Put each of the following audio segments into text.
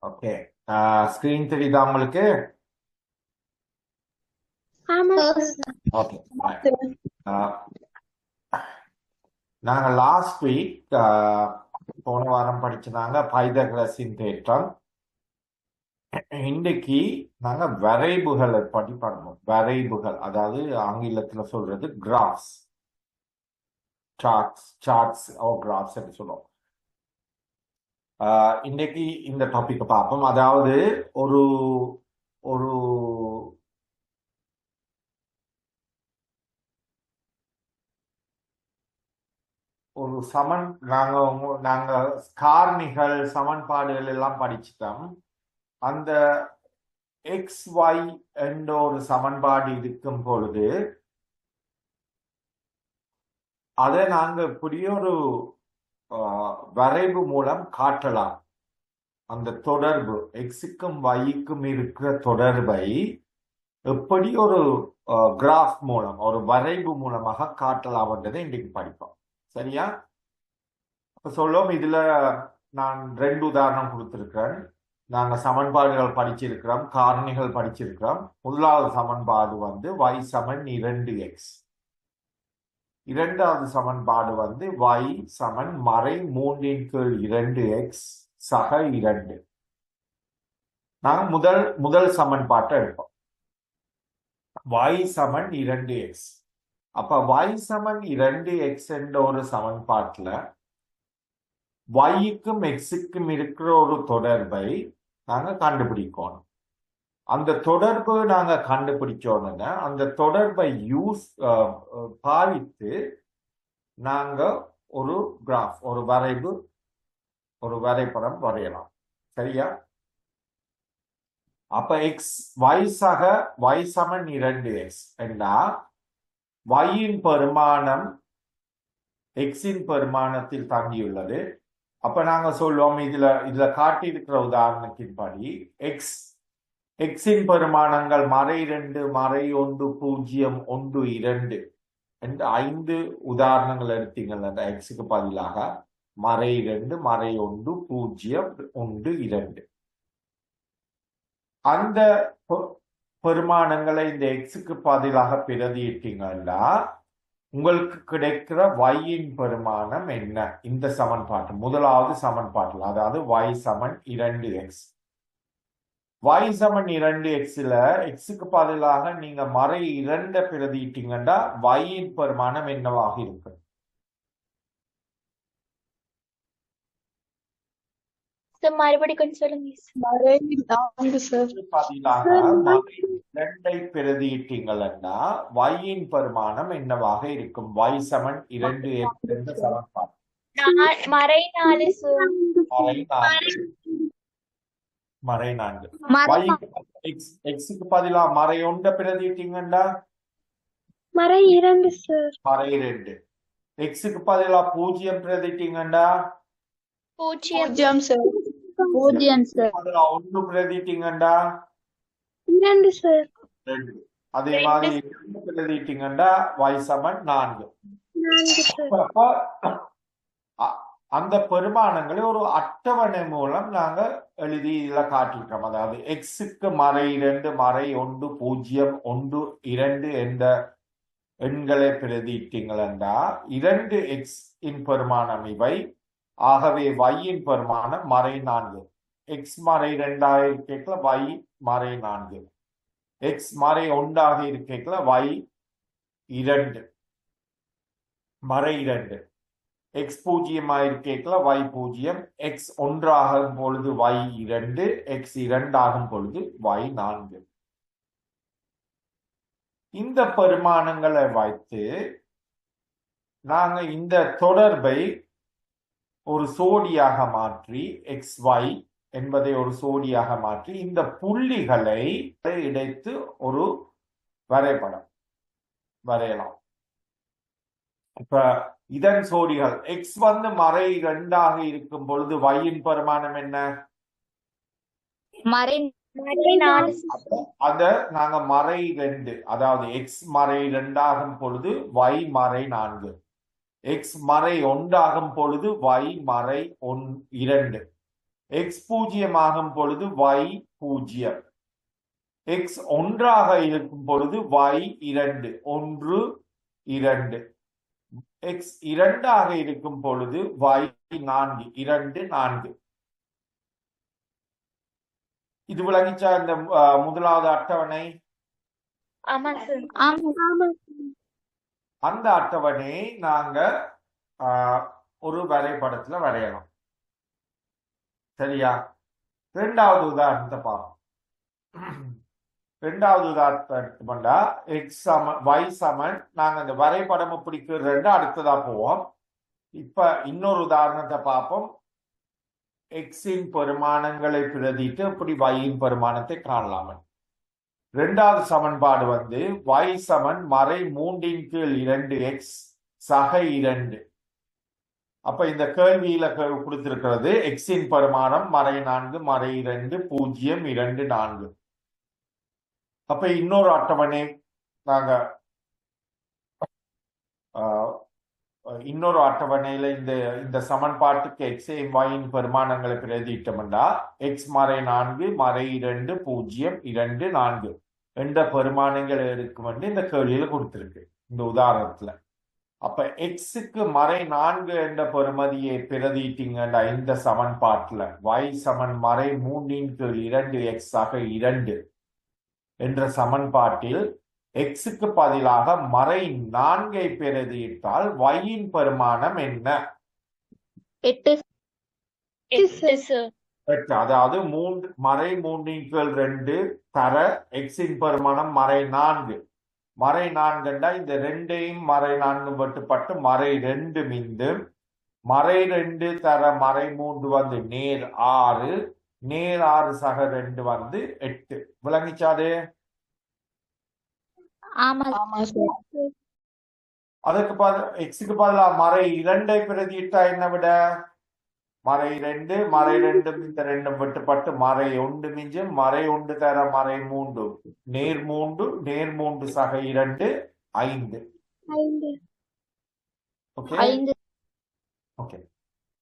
Okay. Screen தெரியுதா உங்களுக்கு? ஆமா ஓகே. நாங்க லாஸ்ட் வீக் போன வாரம் படிச்சதாங்க பைதகரஸின் தேற்றம். இன்னைக்கு நாங்க வரைவுகளை படி பண்ணோம். வரைவுகள், அதாவது ஆங்கிலத்துல சொல்றது கிராஃப்ஸ், சார்ட்ஸ் கிராஃப்ஸ் என்று சொல்லுவோம். இன்னைக்கு இந்த டாபிக் பார்ப்போம். அதாவது ஒரு ஒரு ஒரு நாங்க காரணிகள் சமன்பாடுகள் எல்லாம் படிச்சுட்டோம். அந்த எக்ஸ் ஒய் என்ற ஒரு சமன்பாடு இருக்கும் பொழுது அதை நாங்க இப்படியே ஒரு வரைவு மூலம் காட்டலாம். அந்த தொடர்பு எக்ஸுக்கும் ஒய்க்கும் இருக்கிற தொடர்பை எப்படி ஒரு கிராஃப் மூலம், ஒரு வரைவு மூலமாக காட்டலாம்ன்றதை இன்றைக்கு படிப்போம். சரியா? சொல்லுவோம். இதுல நான் 2 உதாரணம் கொடுத்திருக்கிறேன். நாங்க சமன்பாடுகள் படிச்சிருக்கிறோம், காரணிகள் படிச்சிருக்கிறோம். முதலாவது சமன்பாடு வந்து y சமன் 2x. இரண்டாவது சமன்பாடு வந்து y சமன் மறை 3/2x சக 2. நாங்க முதல் சமன்பாட்டை எடுப்போம். y சமன் 2x. அப்ப y சமன் 2x என்ற ஒரு சமன்பாட்டுல yக்கும் எக்ஸுக்கும் இருக்கிற ஒரு தொடர்பை நாங்க கண்டுபிடிக்கணும். அந்த தொடர்பு நாங்க கண்டுபிடிச்சோன்னு அந்த தொடர்பை பாவித்து நாங்க ஒரு கிராஃப், ஒரு வரைபடம் வரையலாம். சரியா? அப்ப y சமன் 2x என்றா yயின் பெருமானம் எக்ஸின் பெருமானத்தில் தங்கியுள்ளது. அப்ப நாங்க சொல்லுவோம், இதுல காட்டி இருக்கிற உதாரணத்தின்படி எக்ஸின் பெருமானங்கள் மறை 2, மறை 1, 0, 1, 2 என்று 5 உதாரணங்கள் எடுத்தீங்கல்ல. எக்ஸுக்கு பதிலாக மறை 2, மறை 1, 0, 1, 2 அந்த பெருமானங்களை இந்த எக்ஸுக்கு பதிலாக பிரதியிட்டீங்கன்னா உங்களுக்கு கிடைக்கிற yயின் பெருமானம் என்ன? இந்த சமன்பாட்டு முதலாவது சமன்பாட்டில், அதாவது y சமன் 2x. y சமன் 2xல எக்ஸுக்கு பதிலாக நீங்க மறை 2 பிரதியிட்டீங்கன்னா yயின் பெருமானம் என்னவாக இருக்கு? மறுபடி கொஞ்சம் சொல்லுங்க. பதிலாக மறை 2 பிரதியிட்டீங்கன்னா yயின் பெருமானம் என்னவாக இருக்கும்? y சமன் 2x என்ற சமன்பாடு. மறை 4 மறை 4. எக்ஸுக்கு பதிலா மறை 1 பிரதிட்டீங்கன்னா மறை 2 சார். மறை 2. எக்ஸுக்கு பதிலா 0 பிரதிட்டீங்கன்னா 0 சார். 0 சார். 1 பிரதிட்டீங்கன்னா 2 சார். 2. அதே மாதிரி 2 பிரதிட்டீங்கன்னா y சமன் 4. அந்த பெருமானங்களை ஒரு அட்டவணை மூலம் நாங்க எழுதி இதுல காட்டிட்டோம். அதாவது எக்ஸுக்கு மறை 2, மறை 1, 0, 1, 2 என்ற எண்களை பிரதிட்டீங்களா 2x இன் பெருமானம் இவை. ஆகவே yயின் பெருமானம் மறை 4. எக்ஸ் மறை 2 இருக்கேக்கல y மறை 4. எக்ஸ் மறை 1 இருக்கேக்கல y 2 மறை 2. X 0 இருக்கேக்கல y 0. எக்ஸ் 1 ஆகும் பொழுது y 2. எக்ஸ் 2 ஆகும் பொழுது y 4. இந்த பெருமானங்களை வைத்து நாங்க இந்த தொடர்பை ஒரு சோடியாக மாற்றி, xy என்பதை ஒரு சோடியாக மாற்றி இந்த புள்ளிகளை இணைத்து ஒரு வரைபடம் வரையலாம். இப்ப இதன் சோடிகள் எக்ஸ் வந்து மறை 2 இருக்கும் பொழுது yயின் பெருமானம் என்ன? மறை 4. அத நாங்க மறை 2, அதாவது எக்ஸ் மறை 2 ஆகும் பொழுது y மறை 4. எக்ஸ் மறை 1 ஆகும் பொழுது y மறை 2. எக்ஸ் பூஜ்ஜியமாகும் பொழுது y பூஜ்ஜியம், எக்ஸ் ஒன்றாக இருக்கும் பொழுது y 2 1 2, எக்ஸ் இரண்டாக இருக்கும் பொழுது y 4 2 4. இது விளங்கிச்சா இந்த முதலாவது அட்டவணை? ஆமா சார். ஆமா. அந்த அட்டவணையை நாங்க ஒரு வரைபடத்துல வரையலாம். சரியா? ரெண்டாவது உதாரணத்தை பார்ப்போம். ரெண்டாவது உதாரணத்தை எடுத்துக்கொண்டா எக்ஸ் சமன் y சமன், நாங்க இந்த வரைபடம் பிடிக்கிறேன் அடுத்ததா போவோம். இப்ப இன்னொரு உதாரணத்தை பார்ப்போம். எக்ஸின் பெருமானங்களை பிரதிட்டு இப்படி yயின் பெருமானத்தை காணலாம். இரண்டாவது சமன்பாடு வந்து y சமன் மறை 3/2x சக 2. அப்ப இந்த கேள்வியில கொடுத்திருக்கிறது எக்ஸின் பெருமானம் மறை 4 மறை 2 0 2 4. அப்ப இன்னொரு அட்டவணை நாங்க இன்னொரு அட்டவணையில இந்த சமன்பாட்டுக்கு எக்ஸையும் yயின் பெருமானங்களை பிரதிட்டோம்னா எக்ஸ் மறை 4 மறை 2 0 2 4 என்ற பெருமானங்கள் இருக்கும் என்று இந்த கேள்வியில கொடுத்திருக்கு இந்த உதாரணத்துல. அப்ப எக்ஸுக்கு மறை 4 என்ற பெருமதியை பிரதிட்டீங்கன்னா இந்த சமன்பாட்டுல y சமன் மறை 3/2x ஆக 2 என்ற சமன்பாட்டில் எக்ஸுக்கு பதிலாக மறை 4ஐ பிரதியிட்டால் yயின் பெருமானம் என்ன? 8. அதாவது மறை 3/2 தர எக்ஸின் பெருமானம் மறை 4. மறை 4 இந்த ரெண்டையும் மறை 4 வெட்டுப்பட்டு மறை 2 மிந்து, மறை 2 தர மறை 3 வந்து நேர் 6, நேர் 6 சக 2 வந்து 8. விளங்கிச்சாது? அதுக்கு எக்ஸுக்கு பதிலா மறை 2ஐ பிரதியிட்டா என்ன விட? மறை 2 மறை 2 இந்த 2 வெட்டுப்பட்டு மறை 1 மிஞ்சு, மறை 1 தர மறை 3 நேர் 3, நேர் 3 சக 2 5. ஓகே.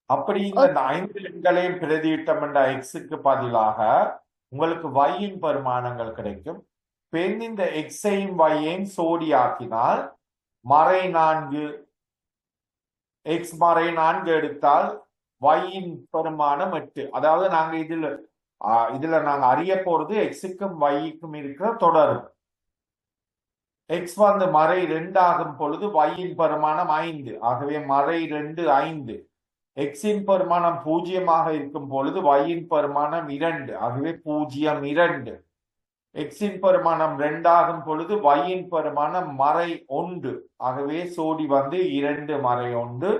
அப்படி இந்த 5 எண்களையும் பிரதியிட்டம் என்ற எக்ஸுக்கு பதிலாக உங்களுக்கு yயின் பெருமானங்கள் கிடைக்கும். இந்த எக்ஸையும் yயையும் சோடி ஆக்கினால் மறை 4 எக்ஸ் மறை 4 எடுத்தால் yயின் பெருமானம் 8. அதாவது நாங்க இதுல நாங்க அறிய போறது எக்ஸுக்கும் yக்கும் இருக்கிற தொடர். எக்ஸ் வந்து மறை 2 ஆகும் பொழுது yயின் பெருமானம் 5. ஆகவே மறை 2 5. எக்ஸின் பெருமானம் 0 இருக்கும் பொழுது yயின் பெருமானம் 2. ஆகவே 0 2. எக்ஸின் பெருமானம் 2 ஆகும் பொழுது yயின் பெருமானம் மறை 1. ஆகவே சோடி வந்து 2 மறை 1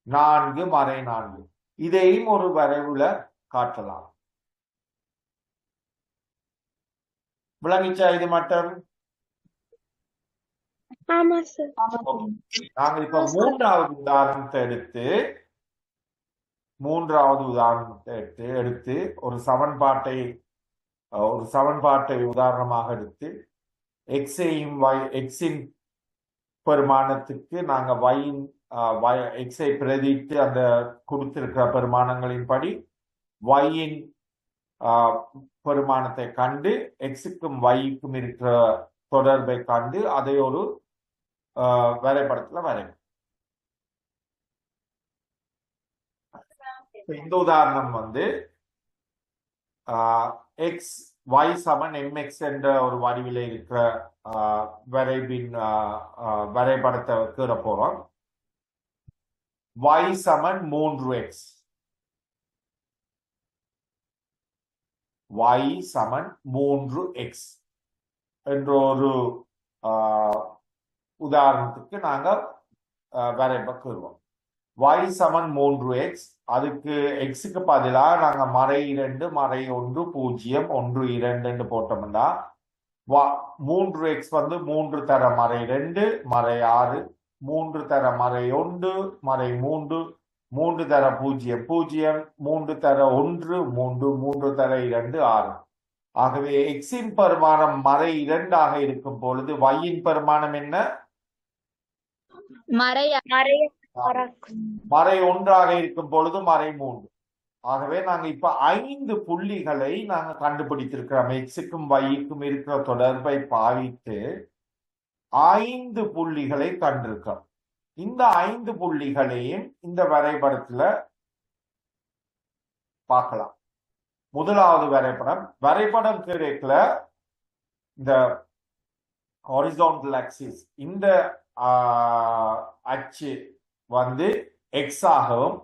4 மறை 4. இதையும் ஒரு வரைவுல காட்டலாம். விளங்கிச்சா இது மட்டும்? நாங்க இப்ப மூன்றாவது உதாரணத்தை எடுத்து ஒரு சமன்பாட்டை உதாரணமாக எடுத்து எக்ஸின் பெருமானத்துக்கு நாங்க எக்ஸை பிரதிட்டு அந்த கொடுத்திருக்கிற பெருமானங்களின் படி yயின் பெருமானத்தை கண்டு எக்ஸுக்கும் yக்கும் இருக்கிற தொடர்பை கண்டு அதை ஒரு வரைபடத்துல வரையும். இந்த உதாரணம் வந்து y சமன் mx என்ற ஒரு வடிவில இருக்கிற வரைபடத்தை கீற போறோம். y சமன் 3x, y சமன் 3x என்ற ஒரு உதாரணத்துக்கு நாங்க வரைபடம் கீறுவோம். y சமன் 3x, அதுக்கு எக்ஸுக்கு பதிலாக நாங்க மறை 2 மறை 1 0 1 2 போட்டோம்னா 3x வந்து 3 தர மறை 2 மறை 6, 3 தர மறை 1 மறை 3 3 தர 0 0 3 தர 1 3 3 தர 2 6. ஆகவே எக்ஸின் பெருமானம் மறை 2 ஆக இருக்கும் பொழுது yயின் பெருமானம் என்ன? மறை 1 ஆக இருக்கும் பொழுது மறை 3. ஆகவே நாங்க இப்ப 5 புள்ளிகளை நாங்க கண்டுபிடித்திருக்கிறோம். எக்ஸுக்கும் ஒய்க்கும் இருக்கிற தொடர்பை பாவித்து 5 புள்ளிகளை கண்டிருக்கிறோம். இந்த 5 புள்ளிகளையும் இந்த வரைபடத்துல பார்க்கலாம். முதலாவது வரைபடம் கிடைக்கல இந்த ஹாரிசான்டல் ஆக்சிஸ் இந்த அச்சு வந்து எக்ஸ் ஆகவும்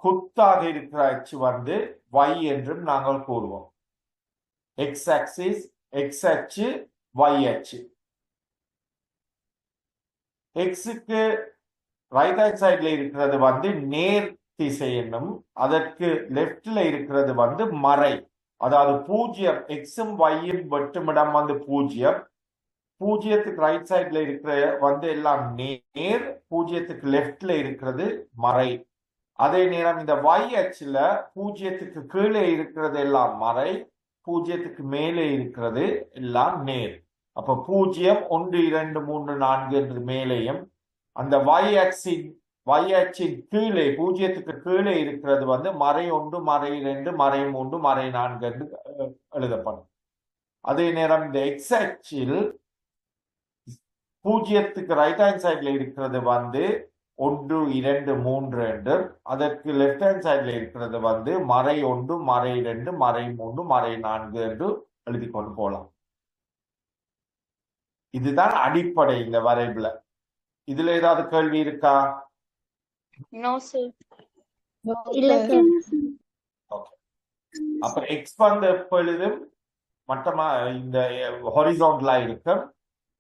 குத்தாக இருக்கிற அச்சு வந்து y என்றும் நாங்கள் கூறுவோம். எக்ஸ் ஆக்சிஸ் எக்ஸ் அச்சு y அச்சு. எக்ஸுக்கு ரைட் ஹேண்ட் சைட்ல இருக்கிறது வந்து நேர் திசை என்னும், அதற்கு லெப்ட்ல இருக்கிறது வந்து மறை, அதாவது 0. எக்ஸும் ஒய்யும் வெட்டுமிடம் வந்து 0. 0க்கு ரைட் சைட்ல இருக்கிற வந்து எல்லாம் நேர், 0க்கு லெப்ட்ல இருக்கிறது மறை. அதே நேரம் இந்த y அச்சுல 0க்கு கீழே இருக்கிறது எல்லாம் மறை, 0க்கு மேலே இருக்கிறது எல்லாம் நேர். அப்ப 0 1 2 3 4 என்று மேலேயும், அந்த y அச்சின் கீழே 0க்கு கீழே இருக்கிறது வந்து மறை 1 மறை 2 மறை 3 மறை 4 என்று எழுதப்படும். அதே நேரம் இந்த எக்ஸ் அச்சில் 0க்கு ரைட் ஹேண்ட் சைட்ல இருக்கிறது வந்து 1 2 3 என்று, அதற்கு லெப்ட் ஹேண்ட் சைட்ல இருக்கிறது வந்து மறை 1 மறை 2 மறை 3 மறை 4 என்று எழுதி கொண்டு போகலாம். இதுதான் அடிப்படை இந்த வரைபுல. இதுல ஏதாவது கேள்வி இருக்கா? No, sir. இல்ல sir. ஓகே. அப்ப எக்ஸ் வந்து எப்பொழுதும் மட்டமா இந்த ஹாரிசான்டலா இருக்கும்,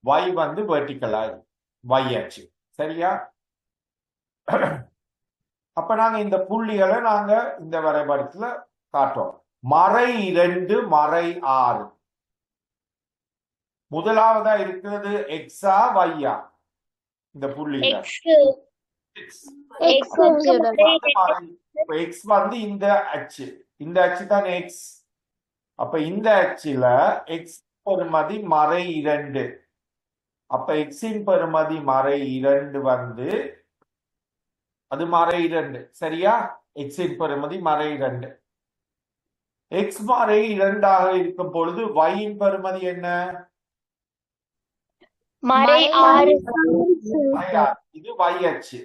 y வந்து வெர்டிகலா y அச்சு. சரியா? அப்ப நாங்க இந்த புள்ளிகளை நாங்க இந்த வரைபடத்துல காட்டுறோம். மறை 2 மறை 6. முதலாவதா இருக்கிறது எக்ஸா ஒய்யா? இந்த புள்ளியில எக்ஸ் வந்து இந்த அச்சு தான் எக்ஸ். அப்ப இந்த அச்சுல எக்ஸ் பெறுமதி மறை 2. அப்ப எக்ஸின் பெறுமதி மறை 2 வந்து அது மறை 2. சரியா? எக்ஸின் பெறுமதி மறை 2. எக்ஸ் மறை 2ஆக இருக்கும் பொழுது ஒய்யின் பெறுமதி என்ன? மறை 6. இது y அச்சு.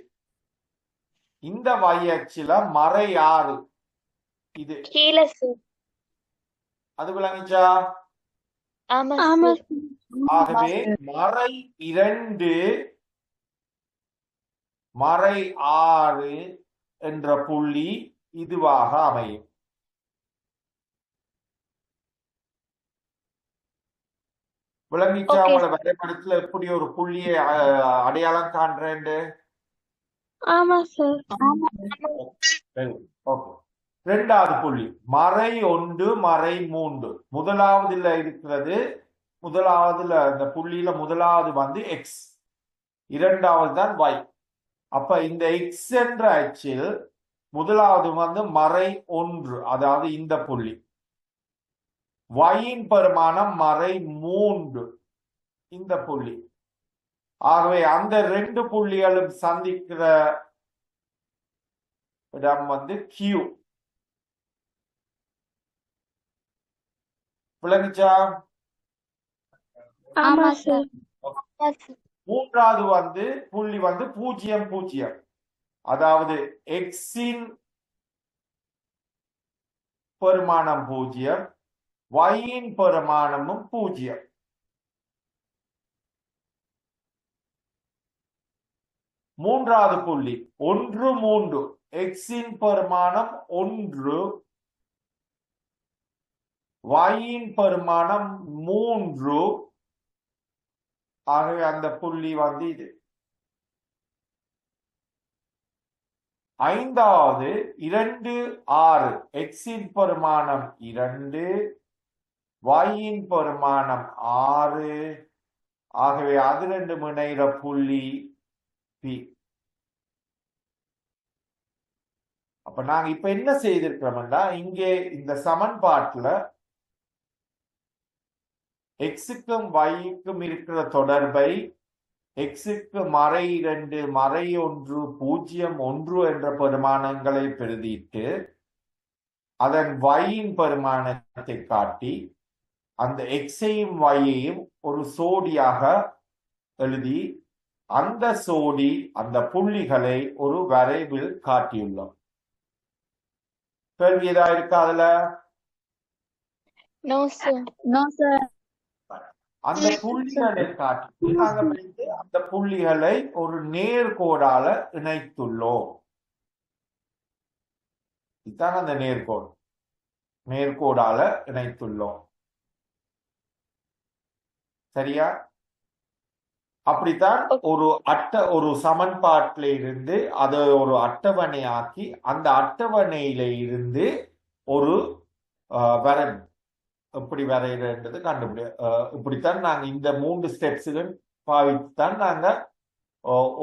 இந்த y அச்சுல மறை 6 இது கீழே sir. அது விளங்குச்சா? ஆமா. ஆகவே மறை 2 மறை 6 என்ற புள்ளி இதுவாக அமையும். விளங்கிச்சா? உங்களோட வரைபடத்துல எப்படி ஒரு புள்ளியை அடையாளம் காண்றேன்? ஆமா சார். ஓகே. இரண்டாவது புள்ளி மறை 1 மறை 3. முதலாவதுல இருக்கிறது, முதலாவதுல இந்த புள்ளியில முதலாவது வந்து எக்ஸ், இரண்டாவது தான் y. அப்ப இந்த எக்ஸ் என்ற அச்சில் முதலாவது வந்து மறை 1, அதாவது இந்த புள்ளி. yயின் பெருமானம் மறை 3, இந்த புள்ளி. ஆகவே அந்த 2 புள்ளிகளும் சந்திக்கிற இடம் வந்து Q. விளங்குச்சா? ஆமா சார். மூன்றாவது வந்து புள்ளி வந்து 0 0, அதாவது எக்ஸின் பெருமானம் 0, yயின் பெருமானமும் 0. மூன்றாவது புள்ளி 1 3, எக்ஸின் பெருமானம் 1, yயின் பெருமானம் 3. ஆகவே அந்த புள்ளி வந்து இது. ஐந்தாவது 2 6, எக்ஸின் பெருமானம் 2, yயின் பெருமானம் 6. ஆகவே அது 2 இணைகிற புள்ளி P. அப்ப நாங்க இப்ப என்ன செய்திருக்கிறோம்னா, இங்கே இந்த சமன்பாட்டுல எக்ஸுக்கும் ஒய்க்கும் இருக்கிற தொடர்பை எக்ஸுக்கு மறை 2 மறை 1 0 1 என்ற பெருமானங்களை பிரதியிட்டு அதன் y-யின் பெருமானத்தை காட்டி அந்த எக்ஸையும் y-யையும் ஒரு சோடியாக எழுதி அந்த சோடி அந்த புள்ளிகளை ஒரு வரைவில் காட்டியுள்ளோம். கேள்வி ஏதா இருக்கா அதுல? No, sir. No, sir. அந்த புள்ளிகளை காட்டி நாங்க வந்து அந்த புள்ளிகளை ஒரு நேர்கோடால இணைத்துள்ளோம். இதுதான் அந்த நேர்கோடால இணைத்துள்ளோம். சரியா? அப்படித்தான் ஒரு சமன்பாட்டில இருந்து அதை ஒரு அட்டவணையாக்கி அந்த அட்டவணையில இருந்து ஒரு வரைவு எப்படி வரைகிறது இப்படித்தான் நாங்க இந்த 3 ஸ்டெப்ஸுகள் பாவித்துத்தான் நாங்க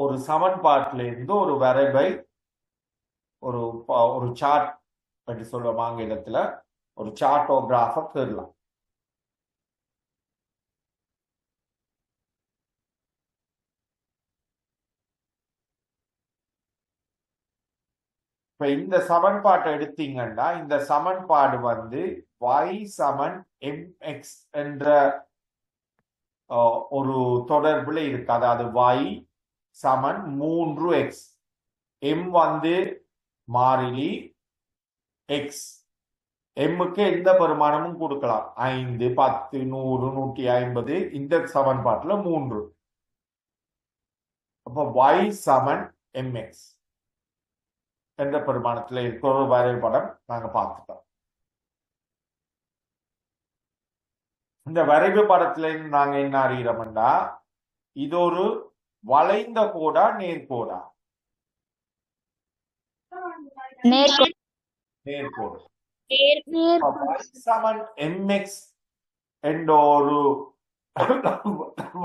ஒரு சமன்பாட்டில இருந்து ஒரு வரைவை ஒரு சார்ட் என்று சொல்லுவோம் ஆங்கிலத்துல, ஒரு சார்ட்டோகிராஃப பெறலாம். இப்ப இந்த சமன்பாட்டை எடுத்தீங்கன்னா இந்த சமன்பாடு வந்து y சமன் mx என்ற ஒரு தொடர்புல இருக்கு. அதாவது y சமன் 3x, m வந்து மாறிலி x, mக்கு எந்த பெருமானமும் கொடுக்கலாம், 5 10 100 150. இந்த சமன்பாட்டுல 3. அப்ப y சமன் mx என்ற பெருமானத்துல இருக்கிற ஒரு வரைபடம் நாங்க பார்த்துட்டோம். இந்த வரைவு படத்துல நாங்க என்ன அறிகிறோம்னா, இது ஒரு வளைந்த கோடா நேர்கோடா? நேர்கோடு. சமன் mx என்ற ஒரு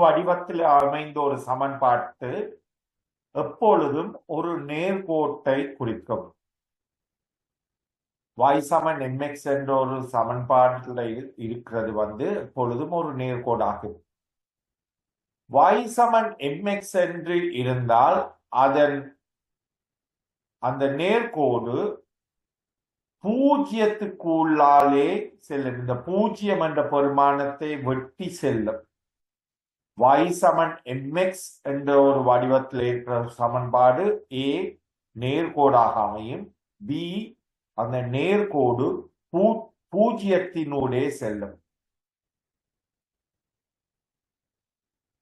வடிவத்தில் அமைந்த ஒரு சமன்பாட்டு எப்பொழுதும் ஒரு நேர்கோட்டை குறிக்கும். y சமன் mx என்ற ஒரு சமன்பாட்டில் இருக்கிறது வந்து எப்பொழுதும் ஒரு நேர்கோடாகும். y சமன் mx என்று இருந்தால் அந்த நேர்கோடு பூஜ்ஜியத்துக்குள்ளாலே செல்லும். இந்த 0 என்ற பெருமானத்தை வெட்டி செல்லும். y சமன் mx என்ற ஒரு வடிவத்தில் இருக்கிற சமன்பாடு a நேர்கோடாக அமையும். b அந்த நேர்கோடு பூஜ்ஜியத்தினூடே செல்லும்.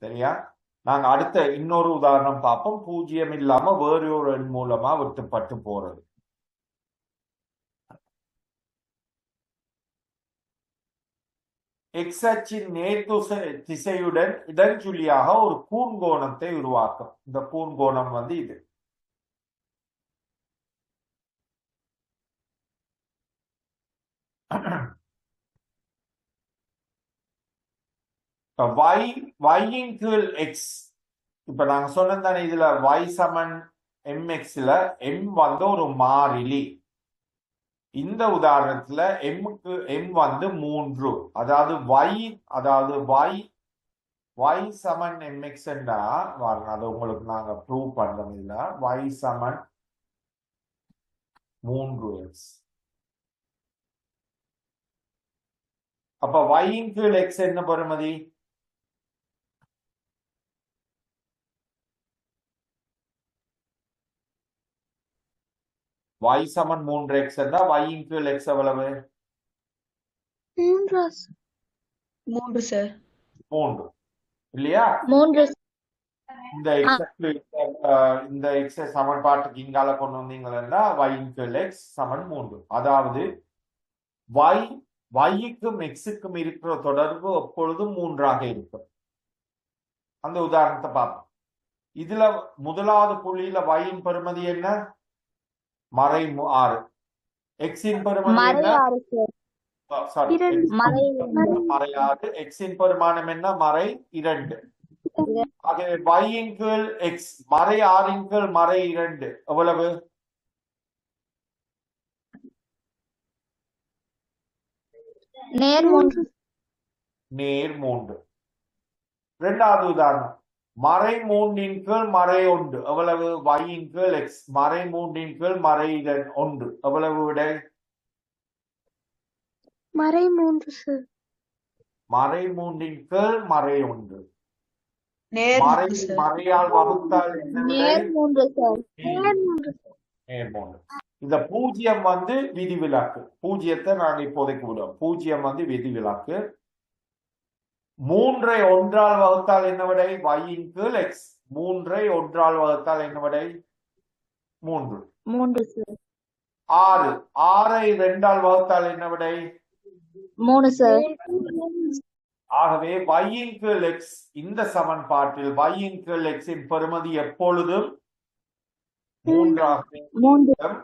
சரியா? நாங்க அடுத்த இன்னொரு உதாரணம் பார்ப்போம். 0 இல்லாம வேறு ஒரு எண் மூலமா விட்டுப்பட்டு போறது. x அச்சின் நேர் திசையுடன் இடஞ்சுழியாக ஒரு கூர்ங்கோணத்தை உருவாக்கும். இந்த கூர்ங்கோணம் வந்து இது. y-யின் கீழ் x. இப்ப நாங்க சொன்னதானே இதுல y சமன் mxல m வந்து ஒரு மாறிலி. இந்த உதாரணத்துல m வந்து 3. அதாவது y சமன் mx என்றா அது உங்களுக்கு நாங்க ப்ரூவ் பண்றோம். இல்ல y சமன் 3x. அப்ப y-யின் கீழ் x என்ன பெறுமதி? y சமன் 3x என்றா y-யின் கீழ் x எவ்வளவு? 3 சார். 3 இல்லையா? 3. இந்த x சமன்பாட்டுக்கு இங்கால கொண்டு வந்தீங்கன்னா y-யின் கீழ் x சமன் 3. அதாவது y-க்கும் x-க்கும் இருக்கிற தொடர்பு எப்பொழுதும் 3ஆக இருக்கும். அந்த உதாரணத்தை பார்ப்போம். இதுல முதலாவது புள்ளியில y-யின் பெறுமதி என்ன? மறை 6. x-ன் பெறுமதி என்ன? மறை 6. x-ன் பெருமானம் என்ன? மறை 2. ஆகவே y-யின் கீழ் x மறை 6-ன் கீழ் மறை 2 எவ்வளவு? நேர் 3. நேர் 3. இரண்டாவது உதாரணம். மறை மூன்றின் கீழ் மறை ஒன்று எவ்வளவு? y-இன் கீழ் x. மறை மூன்றின் கீழ் மறை ஒன்று எவ்வளவு விடை? மறை 3 சார். மறை மூன்றின் கீழ் மறை ஒன்று. நேர் மறை 3 சார். மறையால் வகுத்தால் என்ன விடை? நேர் 3 சார். நேர் 3 சார். நேர் மூன்று. இந்த பூஜ்ஜியம் வந்து விதிவிலக்கு. பூஜ்ஜியத்தை நாங்க இப்போதைக்கு விடுவோம். பூஜ்ஜியம் வந்து விதிவிலக்கு. 3ஐ 1ஆல் வகுத்தால் என்ன விடை? y-இன் கீழ் x. 3ஐ 1ஆல் வகுத்தால் என்ன விடை? 3. 3 சார். 6. 6ஐ 2ஆல் வகுத்தால் என்ன விடை? 3 சார். ஆகவே y-இன் கீழ் x இந்த சமன்பாட்டில் y-இன் கீழ் x இன் பெறுமதி எப்பொழுதும் 3ஆகவே 3.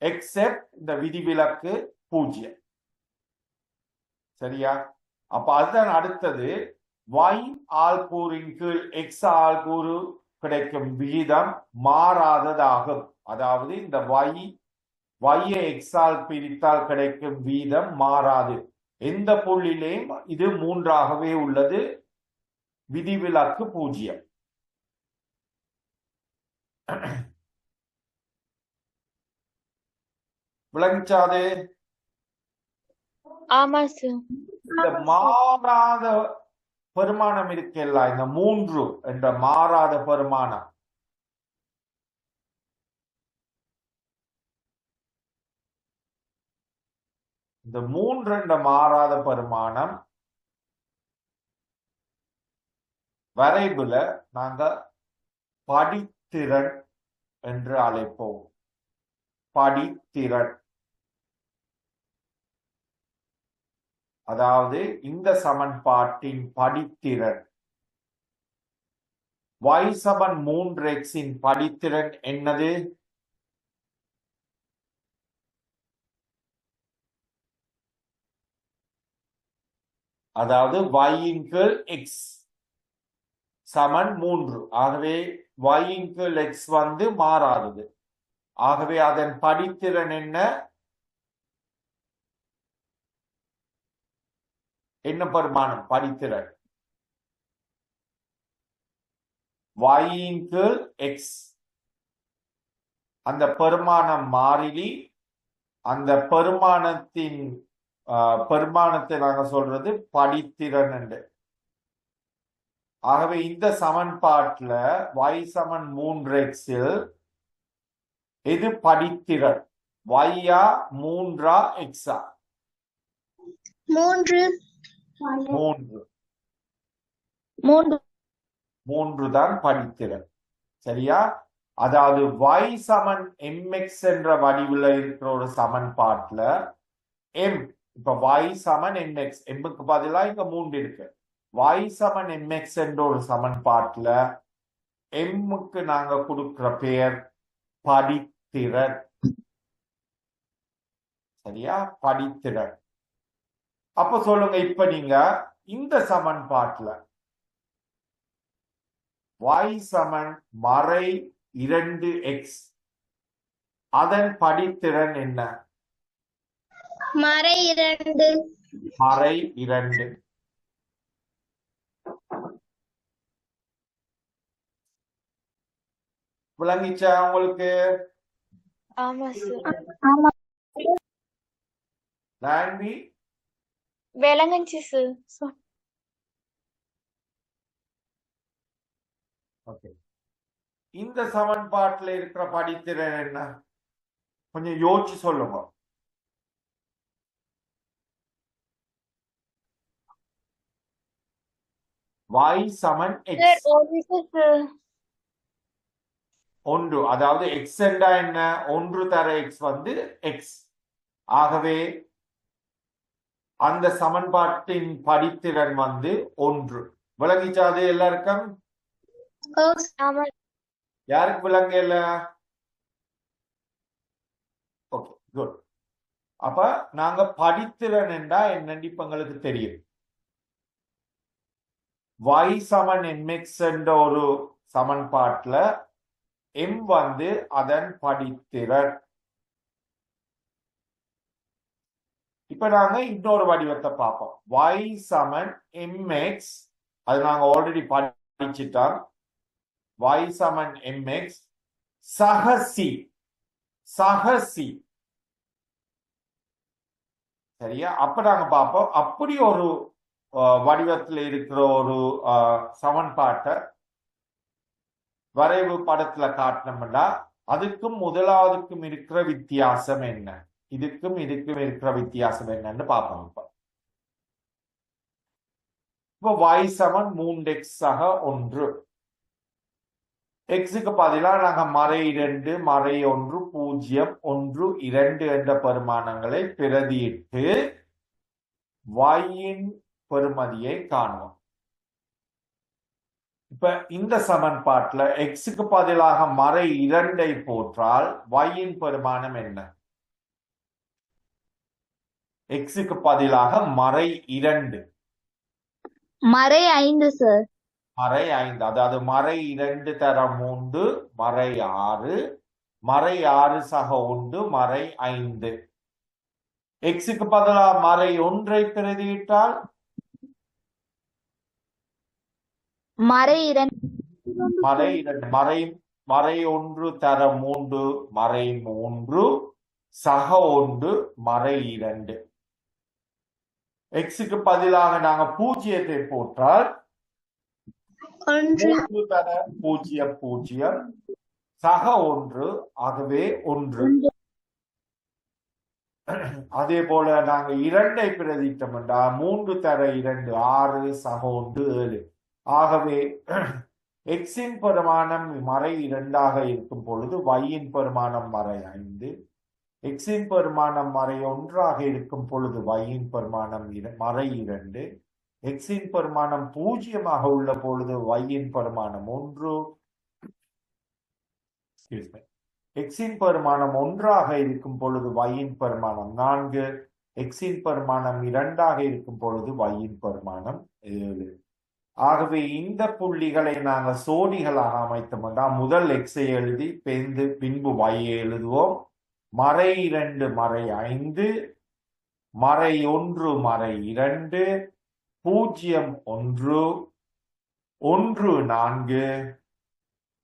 எக்ஸெப்ட் இந்த விதிவிலக்கு 0. சரியா? அப்ப அதுதான் அடுத்தது. y ஆள்கூறின் கீழ் x ஆள்கூறு கிடைக்கும் விகிதம் மாறாததாகும். அதாவது இந்த y-ஐ x ஆல் பிரித்தால் கிடைக்கும் வீதம் மாறாது. எந்த புள்ளியிலேயும் இது 3ஆகவே உள்ளது. விதிவிலக்கு 0. விளங்கிச்சாது? ஆமா சார். இந்த மாறாத பெருமானம் இருக்கல்ல, இந்த 3 என்ற மாறாத பெருமானம், இந்த 3 என்ற மாறாத பெருமானம் வரைபுல நாங்க படித்திறன் என்று அழைப்போம். படித்திறன். அதாவது இந்த சமன்பாட்டின் படித்திறன் y சமன் 3x இன் படித்திறன் என்னது? அதாவது y-இன் கீழ் x சமன் 3. ஆகவே y-இன் கீழ் x வந்து மாறாதது. ஆகவே அதன் படித்திறன் என்ன? என்ன பெருமானம்? படித்திறன் y-இன் கீழ் x. அந்த பெருமானம் மாறிலி. அந்த பெருமானத்தை நாங்க சொல்றது படித்திறன் என்று. ஆகவே இந்த சமன்பாட்டுல y சமன் 3x எது படித்திறன்? y-ஆ 3ஆ x-ஆ? 3. 3 தான் படித்திறன். சரியா? அதாவது y சமன் mx என்ற வடிவில் இருக்கிற ஒரு சமன்பாட்டுல m, இப்ப y சமன் mx, mக்கு பதிலா இங்க 3 இருக்கு. y சமன் mx என்ற ஒரு சமன்பாட்டுல mக்கு நாங்க கொடுக்கிற பெயர் படித்திறன். சரியா? படித்திறன். அப்ப சொல்லுங்க, இப்ப நீங்க இந்த சமன்பாட்டுல y சமன் மறை 2x அதன் படித்திறன் என்ன? மறை 2. மறை 2. விளங்கிச்சா உங்களுக்கு? ஆமா சார். ஆமா. நான்வி விளங்குச்சு சார். ஓகே. இந்த சமன்பாட்டுல இருக்கிற படித்திறன் என்ன? கொஞ்சம் யோசிச்சு சொல்லுங்க. y சமன் x. ஒன்று. அதாவது x என்றா என்ன? 1 தர x வந்து x. ஆகவே அந்த சமன்பாட்டின் படித்திறன் வந்து 1. விளங்கிச்சாது எல்லாருக்கும்? யாருக்கு விளங்கல? Okay, good. அப்ப நாங்க படித்திறன் என்றா என்னன்னு இப்ப எங்களுக்கு தெரியும். y சமன் mx என்ற ஒரு சமன்பாட்டுல m வந்து அதன் படித்திறன். இப்ப நாங்க இன்னொரு வடிவத்தை பார்ப்போம். y சமன் mx, அது நாங்க ஆல்ரெடி படிச்சுட்டான் y சமன் mx சகசி சகசி சரியா அப்ப நாங்க பார்ப்போம் அப்படி ஒரு வடிவத்தில் இருக்கிற ஒரு சமன்பாட்டை வரைவு படத்துல காட்டினோம்னா அதுக்கும் முதலாவதுக்கும் இருக்கிற வித்தியாசம் என்ன இதுக்கும் இருக்கிற வித்தியாசம் என்னன்னு பார்ப்போம் இப்போ y சமன் 3x ஆக 1 எக்ஸுக்கு பதிலாக நாங்க மறை 2 மறை 1 0 1 2 என்ற பெருமானங்களை பிரதியிட்டு y-இன் பெறுமதியை காணுவோம் இப்ப இந்த சமன்பாட்டுல எக்ஸுக்கு பதிலாக மறை 2 போட்டால் y-இன் பெருமானம் என்ன எக்ஸுக்கு பதிலாக மறை 2 மறை 5 சார் மறை 5 அதாவது மறை 2 தர 3 மறை 6 மறை 6 சக 1 மறை 5 எக்ஸுக்கு பதிலாக மறை 1 பிரதியிட்டால் மறை 2 மறை 1 தர 3 மறை 3 சக 1 மறை 2 எக்ஸுக்கு பதிலாக நாங்க 0 போட்டால் 3 தர 0 0 சக 1 ஆகவே 1 அதே போல நாங்க 2 பிரதிட்டோம்டா 3 தர 2 6 சக 1 7 ஆகவே எக்ஸின் பெருமானம் மறை 2 இருக்கும் பொழுது y-இன் பெருமானம் மறை 5 எக்ஸின் பெருமானம் மறை 1 இருக்கும் பொழுது y-இன் பெருமானம் மறை 2 எக்ஸின் பெருமானம் 0 உள்ள பொழுது y-இன் பெருமானம் 1 எக்ஸின் பெருமானம் 1 இருக்கும் பொழுது y-இன் பெருமானம் 4 எக்ஸின் பெருமானம் 2 இருக்கும் பொழுது y-இன் பெருமானம் 7 ஆகவே இந்த புள்ளிகளை நாங்கள் சோடிகளாக அமைத்தோம்னா முதல் எக்ஸை எழுதி பின்பு y எழுதுவோம் மறை 2 மறை 5 மறை 1 மறை 2 0 1 1 4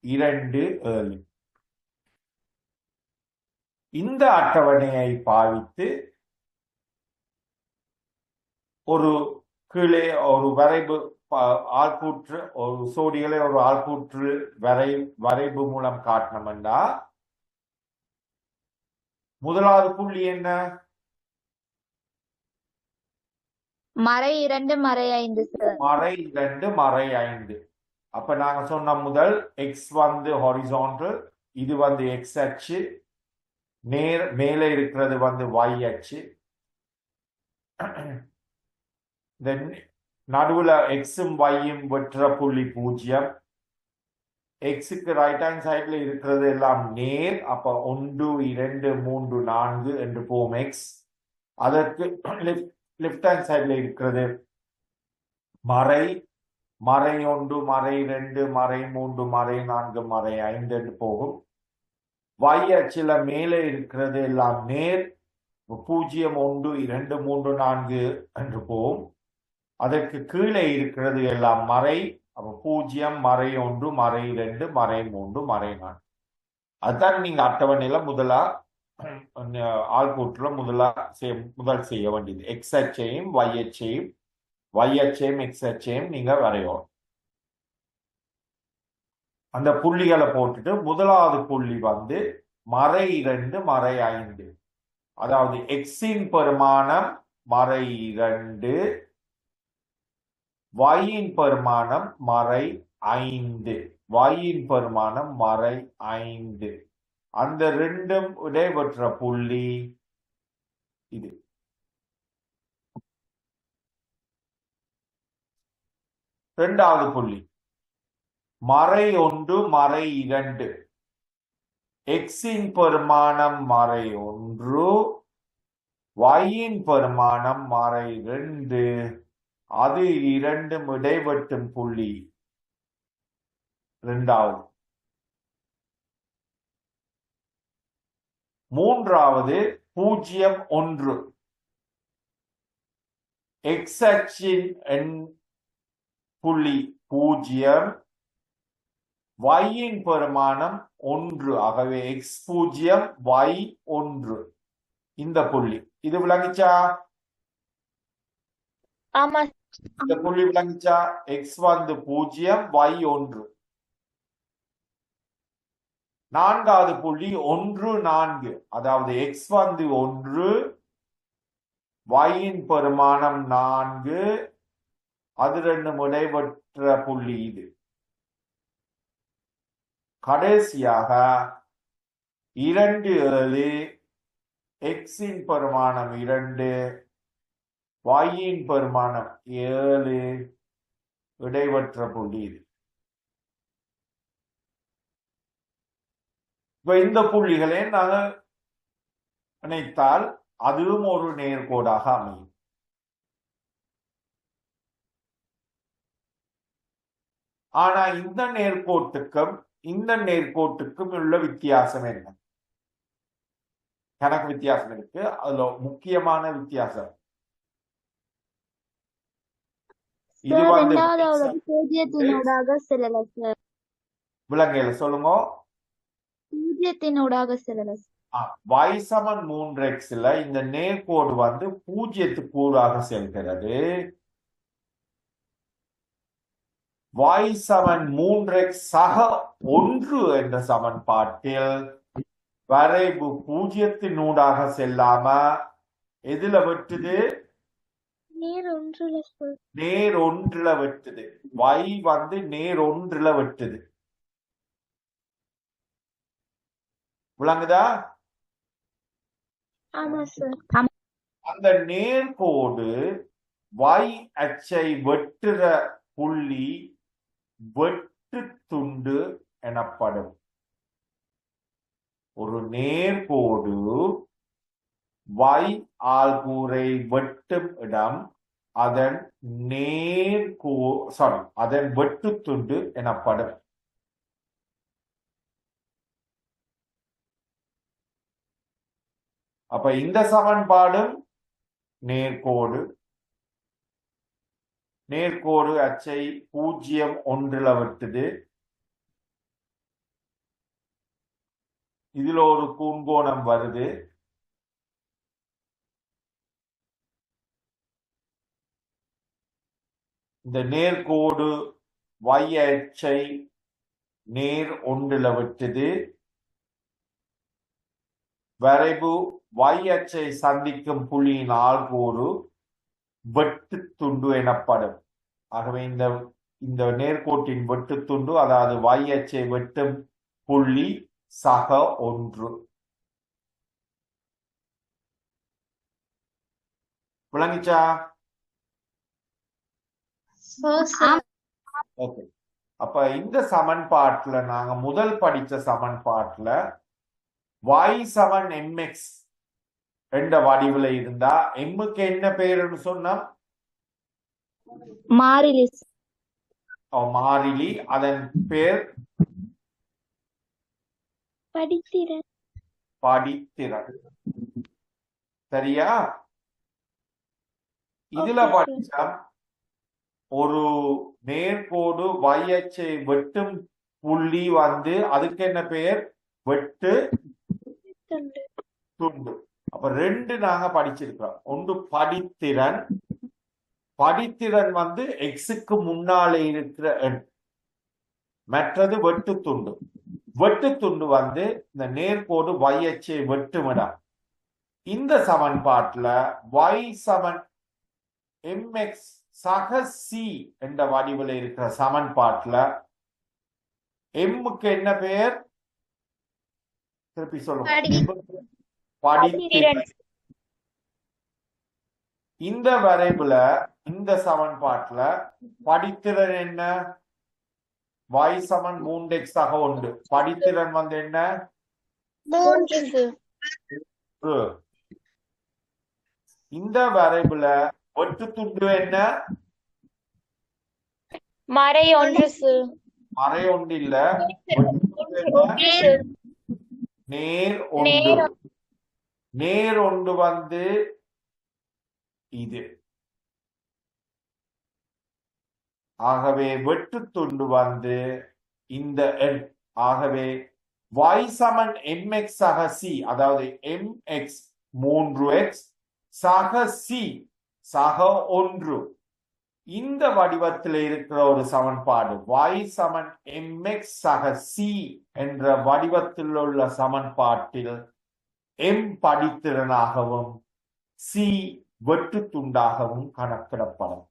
2 7 இந்த அட்டவணையை பாவித்து ஒரு கீழே ஒரு வரைவு ஆள்கூற்று ஒரு சோடிகளை ஒரு ஆள்கூற்று வரைவு மூலம் காட்டினோம்னா முதலாவது புள்ளி என்ன மறை 2 மறை 5 சார் மறை 2 மறை 5 அப்ப நாங்க சொன்ன முதல் எக்ஸ் வந்து ஹாரிசான்டல் இது வந்து எக்ஸ் அச்சு மேலே இருக்கிறது வந்து y அச்சு நடுவுல எக்ஸும் y-யும் வெற்ற புள்ளி 0 எக்ஸுக்கு ரைட் ஹேண்ட் சைட்ல இருக்கிறது எல்லாம் நேர் அப்ப 1 2 3 4 என்று போகும் எக்ஸ் அதற்கு லெஃப்ட் ஹேண்ட் சைட்ல இருக்கிறது மறை 1 மறை 2 மறை 3 மறை 4 மறை 5 என்று போகும் y அச்சுல மேலே இருக்கிறது எல்லாம் நேர் 0 1 2 3 4 என்று போகும் அதற்கு கீழே இருக்கிறது எல்லாம் மறை 0 மறை 1 மறை 2 மறை 3 மறை 4 அதுதான் நீங்க அட்டவணையில முதலா ஆள்கூற்றுல முதல் செய்ய வேண்டியது எக்ஸ் அச்சையும் y அச்சையும் எக்ஸ் அச்சையும் நீங்க வரையணும் அந்த புள்ளிகளை போட்டுட்டு முதலாவது புள்ளி வந்து மறை 2 மறை 5 அதாவது எக்ஸின் பெருமானம் மறை 2 y-இன் பெருமானம் மறை 5 y-இன் பெருமானம் மறை 5 அந்த ரெண்டும் இடைபெற்ற புள்ளி இது இரண்டாவது புள்ளி மறை 1 மறை 2 எக்ஸின் பெருமானம் மறை 1 y-இன் பெருமானம் மறை 2 அது இரண்டும் இடைவெட்டும் புள்ளி இரண்டாவது மூன்றாவது 0 1 எக்ஸ் அச்சின் புள்ளி 0 y-ன் பெருமானம் 1. ஆகவே x0 y1 இந்த புள்ளி. இது விளங்கிச்சா? ஆமா இந்த புள்ளி விளங்கிச்சா? x வந்து 0 y1. நான்காவது புள்ளி 1 4. அதாவது x வந்து 1, y-ன் பெருமானம் 4, அது ரெண்டும் இடைப்பட்ட புள்ளி இது. கடைசியாக 2 7, x-ன் பெருமானம் 2, y-ன் பெருமானம் 7, இடைப்பட்ட புள்ளி இது. இப்ப இந்த புள்ளிகளை நாங்கள் இணைத்தால் அதுவும் ஒரு நேர்கோடாக அமையும். ஆனா இந்த நேர்கோட்டுக்கும் இந்த நேர்கோட்டுக்கும் உள்ள வித்தியாசம் என்ன? கணக்கு வித்தியாசம் இருக்கு. அதுல முக்கியமான வித்தியாசம் இது சார் வந்து இரண்டாவது பூஜ்ஜியத்தினூடாக செல்லல சார். விலங்கையில சொல்லுங்க. பூஜ்ஜியத்தினூடாக செல்லல சார். y சமன் 3x இந்த நேர்கோடு வந்து 0க்கு செல்கிறது. y சமன் 3x சக 1 என்ற சமன்பாட்டில் வரைவு 0த்தினூடாக செல்லாம எதுல வெட்டுது? நேர் ஒன்றுல சார். நேர் 1ல வெட்டுது. y வந்து நேர் 1ல வெட்டுது. விளங்குதா? ஆமா சார். அந்த நேர்கோடு y அச்சை வெட்டுற புள்ளி வெட்டு துண்டு எனப்படும். ஒரு நேர்கோடு y ஆள்கூறை வெட்டும் இடம் அதன் அதன் வெட்டு துண்டு எனப்படும். அப்ப இந்த சமன்பாடும் நேர்கோடு. நேர்கோடு அச்சை 0 1ல வெட்டுது. இதுல ஒரு கூன்கோணம் வருது. இந்த நேர்கோடு y அச்சை நேர் 1ல வெட்டுது. வரைவு y அச்சை சந்திக்கும் புள்ளியின் ஆள்கூறு வெட்டு துண்டு எனப்படும். ஆகவே இந்த நேர்கோட்டின் வெட்டு துண்டு அதாவது y அச்சை வெட்டும் புள்ளி சக 1. விளங்கிச்சா? ஓகே. அப்ப இந்த சமன்பாட்டுல நாங்க முதல் படிச்ச சமன்பாட்டுல y சமன் mx என்ற வடிவுல இருந்தா mக்கு என்ன பேருன்னு சொன்னா மாறிலி. மாறிலி. அதன் பேர் படித்திறன். சரியா? இதுல படிச்சா ஒரு நேர்கோடு y அச்சை வெட்டும் புள்ளி வந்து அதுக்கு என்ன பெயர்? வெட்டு துண்டு. அப்ப 2 நாங்க படிச்சிருக்கிறோம். ஒன்று படித்திறன். படித்திறன் வந்து எக்ஸுக்கு முன்னாலே இருக்கிற எண். மற்றது வெட்டு துண்டு. வெட்டு துண்டு வந்து இந்த நேர்கோடு y அச்சை வெட்டுமிடம். இந்த சமன்பாட்டுல y சமன் mx சக c என்ற வடிவில் இருக்கிற சமன்பாட்டுல mக்கு என்ன பெயர்? திருப்பி சொல்லுங்க. படித்திறன். இந்த வரைவுல இந்த சமன்பாட்டுல படித்திறன் என்ன? y சமன் 3x சக 1. படித்திறன் வந்து என்ன? 3. இந்த வரைவுல வெட்டு துண்டு என்ன? மறை 1. மறை 1 இல்ல. நேர் 1. நேர் 1 வந்து இது. ஆகவே வெட்டு துண்டு வந்து இந்த எண். ஆகவே y சமன் mx சக c, அதாவது mx 3x சக c சக 1, இந்த வடிவத்தில் இருக்கிற ஒரு சமன்பாடு y சமன் mx சக c என்ற வடிவத்தில் உள்ள சமன்பாட்டில் m படித்திறனாகவும் c வெட்டு துண்டாகவும் கணக்கிடப்படும்.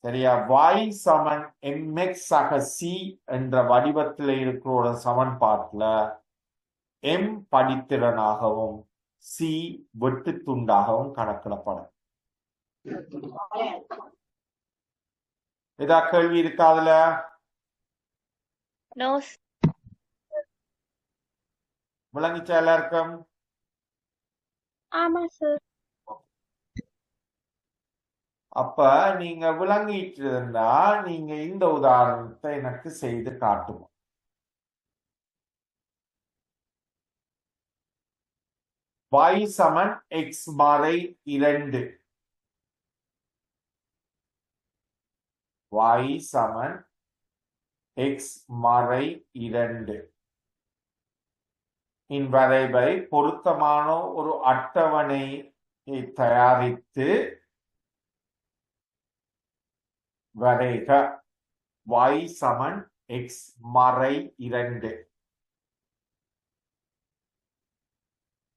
சரியா? y சமன் mx சக c என்ற வடிவத்தில் இருக்கிற ஒரு சமன்பாட்டுல m படித்திறனாகவும் c வெட்டு துண்டாகவும் கணக்கிடப்படும். ஏதா கேள்வி இருக்கா அதுல? நோ விளங்கிச்சா எல்லாருக்கும்? ஆமா சார். அப்ப நீங்க விளங்கிட்டு இருந்தா நீங்க இந்த உதாரணத்தை எனக்கு செய்து காட்டுவோம். y சமன் x மறை 2, y சமன் x மறை 2 இன் வரைவை பொருத்தமான ஒரு அட்டவணையை தயாரித்து வரைக. y சமன் x மறை 2.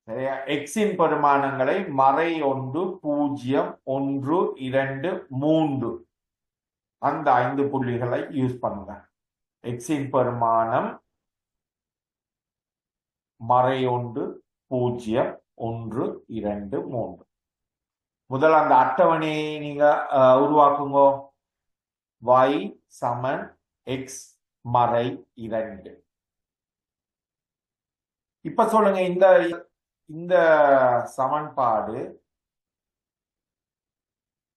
சரியா? x இன் பெருமானங்களை மறை 1, 0, 1, 2, 3 அந்த 5 புள்ளிகளை யூஸ் பண்ணுங்க. x இன் பெருமானம் மறை 1, 0, 1, 2, 3. முதல் அந்த அட்டவணையை நீங்க உருவாக்குங்க. y சமன் x மறை 2. இப்ப சொல்லுங்க, இந்த சமன்பாடு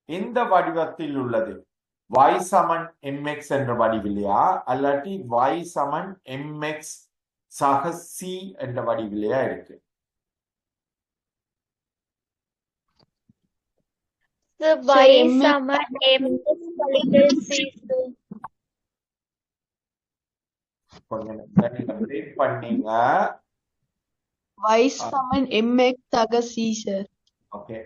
எந்த வடிவத்தில் உள்ளது? y சமன் mx என்ற வடிவிலையா, அல்லாட்டி y சமன் mx சக c என்ற வடிவிலையா இருக்கு? y சமன் mx கழித்தல் c. கொஞ்சம் பிரேக் பண்ணீங்க. y சமன் mx சக c சார். ஓகே,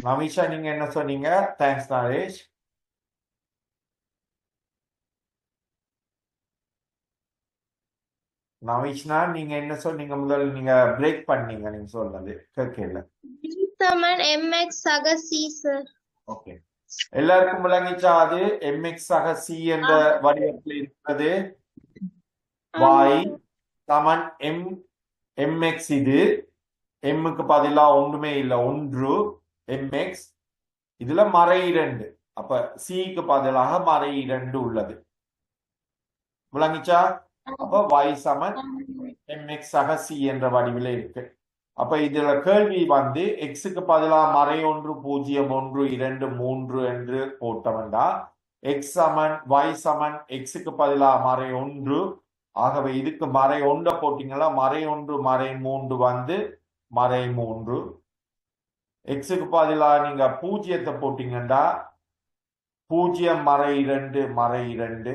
நமிஷா நீங்க என்ன சொன்னீங்க? தேங்க்ஸ் நரேஷ். நமிஷ்னா நீங்க என்ன சொன்னீங்க? முதல் நீங்க பிரேக் பண்ணீங்க, நீங்க சொன்னது கேட்கல. சமன் mx சக c சார். ஓகே, எல்லாருக்கும் விளங்கிச்சா? அது mx சக c என்ற வடிவத்தில் இருக்கிறது. y சமன் mx, இது mக்கு பதிலா ஒன்றுமே இல்லை, 1 mx, இதுல மறை 2, அப்ப c-க்கு பதிலாக மறை 2 உள்ளது. விளங்கிச்சா? அப்ப y சமன் mx சக c என்ற வடிவில இருக்கு. அப்ப இதுல கேள்வி வந்து x-க்கு பதிலா மறை 1, 0, 1, 2, 3 என்று போட்டவன்டா y சமன் x-க்கு பதிலா மறை 1. ஆகவே இதுக்கு மறை 1 போட்டீங்களா, மறை 1 மறை 3 வந்து மறை 3. x-க்கு பதிலா நீங்க 0 போட்டீங்கன்னா 0 மறை 2 மறை 2.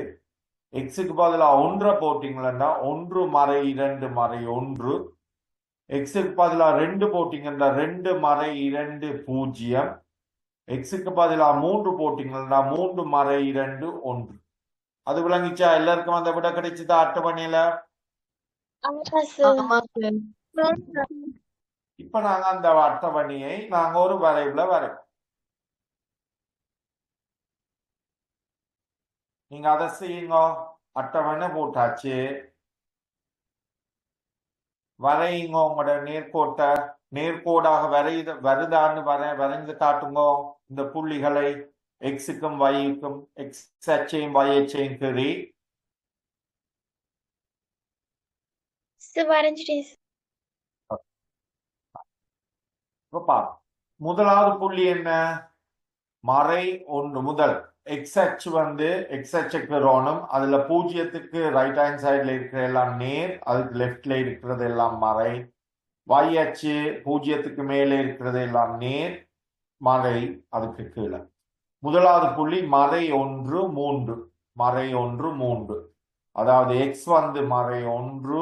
x-க்கு பதிலா 1 போட்டீங்கன்னா 1 மறை 2 மறை 1. x-க்கு பதிலா 2 போட்டீங்கன்னா 2 மறை 2 0. x-க்கு பதிலா 3 போட்டீங்கன்னா 3 மறை 2 1. அது விளங்கிச்சா? எல்லாருக்கும் அந்த விட கிடைச்சதா அட்டவணையில? ஆமா சார். இப்ப நாங்க அந்த அட்டவணையை நாங்க ஒரு வரைவுல வரைவோம். நீங்க அதை செய்யுங்க. அட்டவணை போட்டாச்சு, வரையுங்க. உங்களோட நேர்கோட்டை நேர்கோடாக வருதான்னு வரைந்து காட்டுங்க. இந்த புள்ளிகளை x-க்கும் y-க்கும், x அச்சையும் y அச்சையும் கீறி முதலாவது புள்ளி என்ன? மறை 1 முதல் x அச்சு வந்து x அச்சுக்கு ரோணும், அதுல 0க்கு ரைட் ஹேண்ட் சைட்ல இருக்கிற எல்லாம் நேர், அதுக்கு லெஃப்ட்ல இருக்கிறது எல்லாம் மறை. y அச்சு 0க்கு மேலே இருக்கிறது எல்லாம் நேர், மறை அதுக்கு கீழே. முதலாவது புள்ளி மறை 1 3 மறை 1 3 அதாவது எக்ஸ் வந்து மறை 1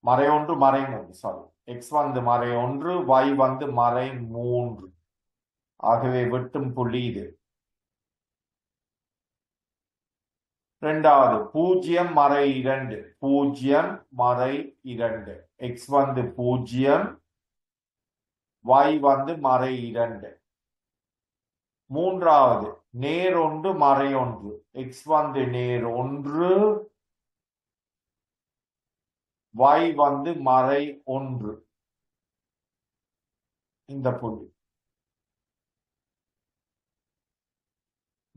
மறை 3 சாரி எக்ஸ் வந்து மறை 1 y வந்து மறை 3 ஆகவே வெட்டும் புள்ளி இது. இரண்டாவது 0 மறை 2 0 மறை 2 எக்ஸ் வந்து 0 y வந்து மறை 2. மூன்றாவது நேர் 1 மறை 1 எக்ஸ் வந்து நேர் 1 y வந்து மறை 1 இந்த புள்ளி.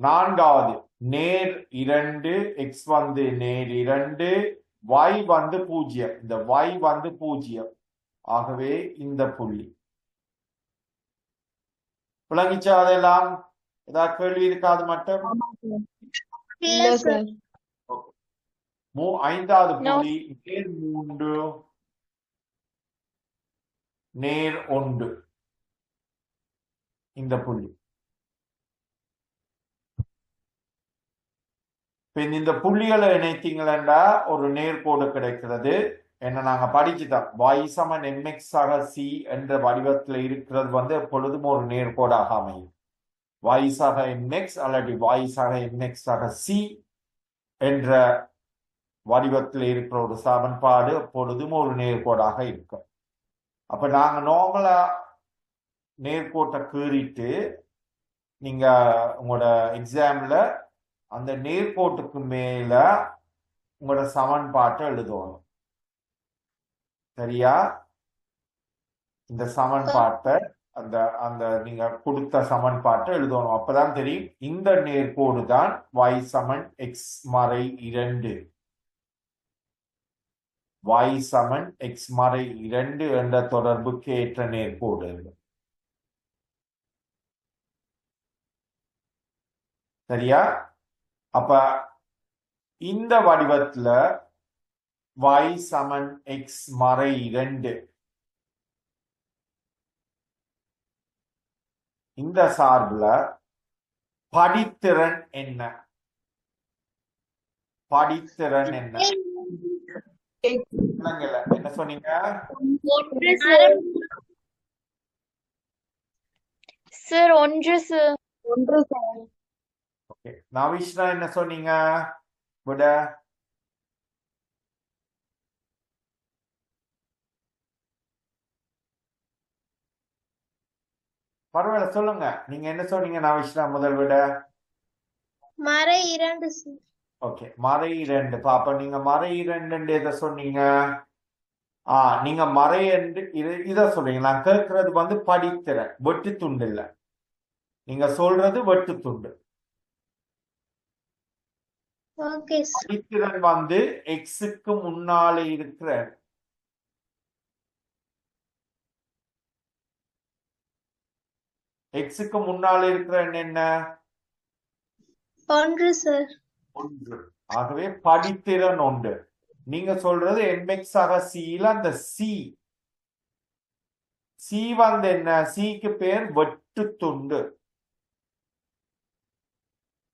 நான்காவது நேர் 2 எக்ஸ் வந்து நேர் 2 y வந்து 0 இந்த y வந்து 0 ஆகவே இந்த புள்ளி. விளங்கிச்சா? அதெல்லாம் ஏதாவது கேள்வி இருக்காது மட்டும். இல்ல சார். ஐந்தாவது புள்ளி நேர் 3 நேர் 1 இந்த புள்ளி. இந்த புள்ளிகளை இணைத்தீங்களா ஒரு நேர்கோடு கிடைக்கிறது. என்ன நாங்க படிச்சுட்டோம், y சமன் mx ஆக c என்ற வடிவத்தில் இருக்கிறது வந்து எப்பொழுதும் ஒரு நேர்கோடாக அமையும். y ஆக mx அல்லது y ஆக mx ஆக c என்ற வடிவத்தில் இருக்கிற ஒரு சமன்பாடு எப்பொழுதும் ஒரு நேர்கோடாக இருக்கும். அப்ப நாங்க நார்மலா நேர்கோட்டை கீறிட்டு நீங்க உங்களோட எக்ஸாம்ல அந்த நேர்கோட்டுக்கு மேல உங்களோட சமன்பாட்டை எழுதணும். சரியா? இந்த சமன்பாட்டை அந்த அந்த நீங்க கொடுத்த சமன்பாட்டை எழுதணும். அப்பதான் தெரியும் இந்த நேர்கோடு தான் y சமன் x மறை 2 y சமன் x மறை 2 என்ற தொடர்புக்கு ஏற்ற நேர்கோடு. சரியா? அப்ப இந்த வடிவத்துல y சமன் x மறை 2 இந்த சார்புல படித்திறன் என்ன? படித்திறன் என்ன? என்ன சொன்னீங்க? Sir 1 sir. 1 சார். ஓகே, நவிஷ்ணா என்ன சொன்னீங்க? விட பரவாயில்ல, சொல்லுங்க. நீங்க என்ன சொன்னீங்க நவிஷ்ணா? முதல் விட மறை 2 சார். ஓகே, மறை 2. பாப்ப நீங்க மறை 2 எதை சொன்னீங்க? நீங்க மறை 2 இத சொல்றீங்க. நான் கேட்கறது வந்து படித்திறன், வெட்டு துண்டு இல்ல. நீங்க சொல்றது வெட்டு துண்டு. Okay sir. படித்திறன் வந்து எக்ஸுக்கு முன்னாலே இருக்கிற எக்ஸுக்கு முன்னாலே இருக்கிற என்ன? 1 சார். 1. ஆகவே படித்திறன் 1. நீங்க சொல்றது mx ஆக c அந்த c வந்து என்ன? சிக்கு பேர் வெட்டு துண்டு.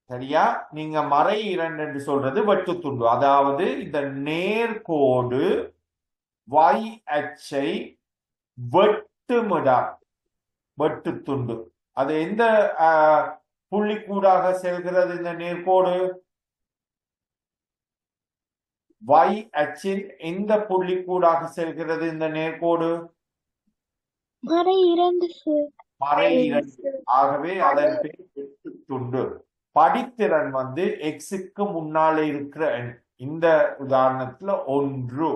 சரியா? நீங்க மறை 2 என்று சொல்றது வெட்டு துண்டு. அதாவது இந்த நேர்கோடு y அச்சை வெட்டுமிடம், வெட்டு துண்டு. அது எந்த புள்ளிக்கூடாக செல்கிறது? இந்த நேர்கோடு y அச்சின் எந்த புள்ளிக்கூடாக செல்கிறது இந்த நேர்கோடு? மறை 2 சார். மறை 2. ஆகவே அதன் பேர் வெட்டு துண்டு. படித்திறன் வந்து எக்ஸுக்கு முன்னாலே இருக்கிற இந்த உதாரணத்துல 1.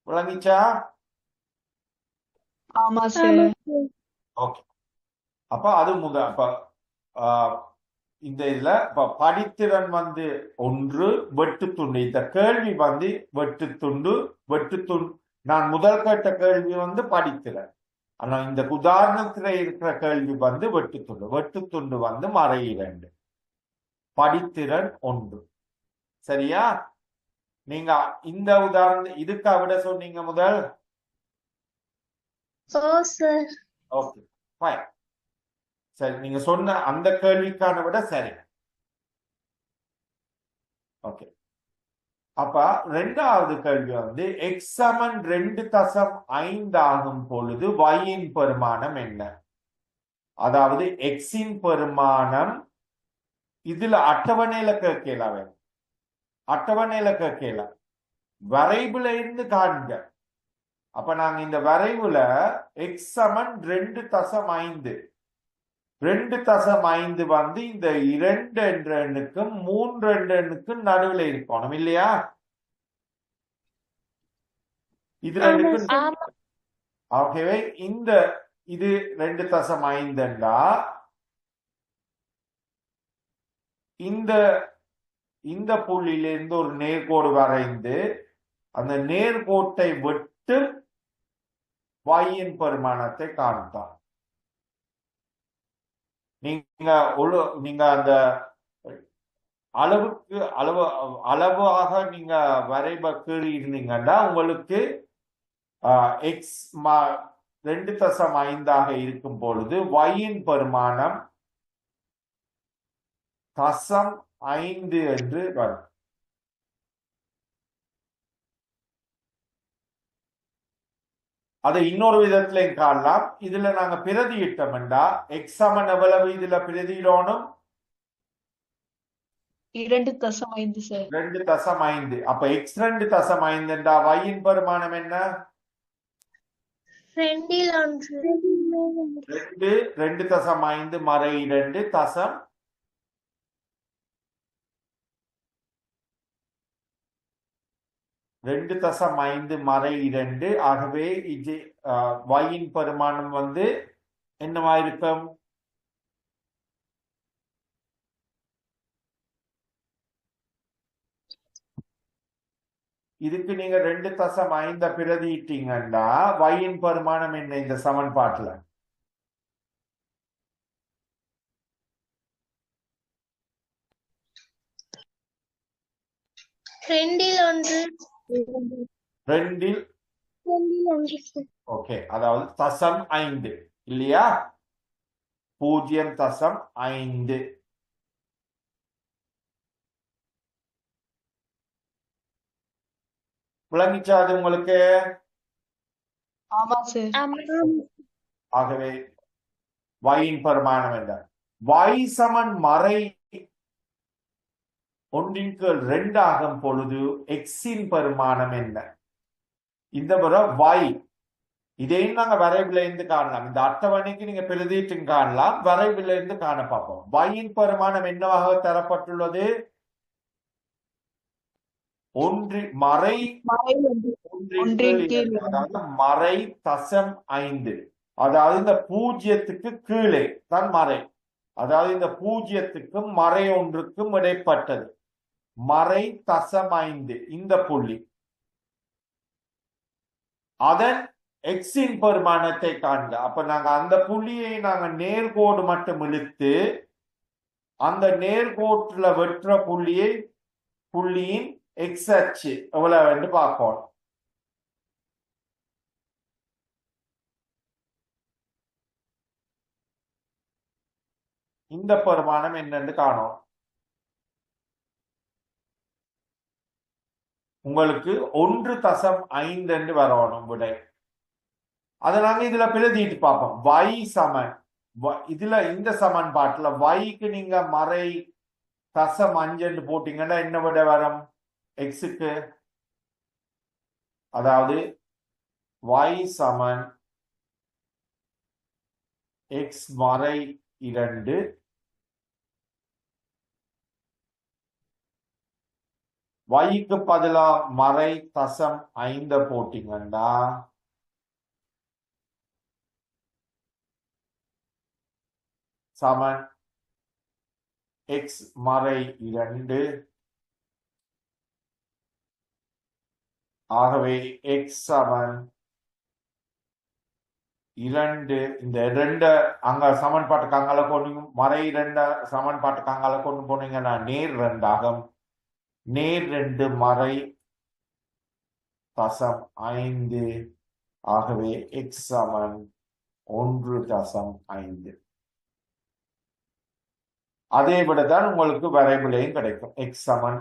விளங்கிச்சா? ஆமா சார். ஓகே, அப்ப அது அப்ப இந்த இதுல படித்திறன் வந்து 1, வெட்டு துண்டு. இந்த கேள்வி வந்து வெட்டு துண்டு. நான் முதல் கேட்ட கேள்வி வந்து படித்திறன். ஆனா இந்த உதாரணத்துல இருக்கிற கேள்வி வந்து வெட்டு துண்டு. வெட்டு துண்டு வந்து மறை 2, படித்திறன் 1. சரியா? நீங்க இந்த உதாரணம் இதுக்கு விட சொன்னீங்க முதல். ஓ சார். Okay fine. சரி, நீங்க சொன்ன அந்த கேள்விக்கான விட சரி. ஓகே, அப்ப ரெண்டாவது கேள்வி வந்து x சமன் 2.5 ஆகும் பொழுது y இன் பெருமானம் என்ன? அதாவது x இன் பெருமானம் இதுல அட்டவணையில கேட்கலாம், வேணும் அட்டவணையில கேட்கலாம், வரைவுல இருந்து காண்க. அப்ப நாங்க இந்த வரைவுல x சமன் 2.5 2.5 வந்து இந்த 2 என்ற எண்ணுக்கும் 3 என்ற எண்ணுக்கும் நடுவில் இருக்கணும் இல்லையா? இது ரெண்டுக்கும் ஆமா ஆகவே இந்த இது 2.5 என்றா இந்த இந்த புள்ளியிலிருந்து ஒரு நேர்கோடு வரைந்து அந்த நேர்கோட்டை விட்டு y-இன் பெருமானத்தை காண்பார். நீங்க அந்த அளவாக நீங்க வரைப கீறி இருந்தீங்கன்னா உங்களுக்கு எக்ஸ் 2.5 இருக்கும் பொழுது y-இன் பெருமானம் 0.5 என்று வரும். அதை இன்னொரு விதத்துல காணலாம். இதுல நாங்க பிரதியிட்டோம்டா எக்ஸ் சமன் எவ்வளவு இதுல பிரதியிடணும்? 2.5 சார். 2.5. அப்ப எக்ஸ் 2.5 என்றா y-இன் பெருமானம் என்ன? 2.5 மறை 2 தசம் 2.5 மறை 2. ஆகவே இது y-இன் பெருமானம் வந்து என்னவா இருக்கும்? இதுக்கு நீங்க 2.5 பிரதியிட்டீங்கன்னா y-இன் பெருமானம் என்ன இந்த சமன்பாட்டுல? 2 ஓகே, அதாவது 0.5 இல்லையா? 0.5. விளங்கிச்சா அது உங்களுக்கு? ஆமா சார். ஆகவே y-இன் பெருமானம் என்ன? y சமன் மறை 1/2 ஆகும் பொழுது x-இன் பெருமானம் என்ன? இந்த முறை y இதையும் நாங்க வரைவுல இருந்து காணலாம். இந்த அட்டவணைக்கு நீங்க பிரதிட்டு காணலாம், வரைவுல இருந்து காண பார்ப்போம். y-இன் பெருமானம் என்னவாக தரப்பட்டுள்ளது? மறை 1/2, அதாவது மறை 0.5. அதாவது இந்த 0க்கு கீழே தான் மறை, அதாவது இந்த 0க்கும் மறை 1க்கும் இடைப்பட்டது மறை 0.5 இந்த புள்ளி. அதன் எக்ஸின் பெருமானத்தை காண்க. அப்ப நாங்க அந்த புள்ளியை நாங்க நேர்கோடு மட்டும் இழுத்து அந்த நேர்கோட்டுல வெற்ற புள்ளியின் எக்ஸ் அச்சு எவ்வளவு என்று பார்ப்போம். இந்த பெருமானம் என்னன்னு காணும். உங்களுக்கு 1.5 என்று வரணும் விடை. அதை நாங்க இதுல பிரதிட்டு பார்ப்போம். y சமன் இதுல இந்த சமன்பாட்டுல yக்கு நீங்க மறை 0.5 என்று போட்டீங்கன்னா என்ன விட வரும் எக்ஸுக்கு? அதாவது y சமன் x மறை 2 yக்கு பதிலா மறை 0.5 போட்டீங்கன்னா சமன் x மறை 2. ஆகவே x சமன் 2. இந்த 2 அங்க சமன்பாட்டுக்கு அங்கால கொண்டு மறை 2 சமன்பாட்டுக்கு அங்கால கொண்டு போனீங்கன்னா நேர் 2 ஆகும். நேர் 2 மறை 0.5. ஆகவே x சமன் 1.5. அதே விடதான் உங்களுக்கு வரைபிலையும் கிடைக்கும். x சமன்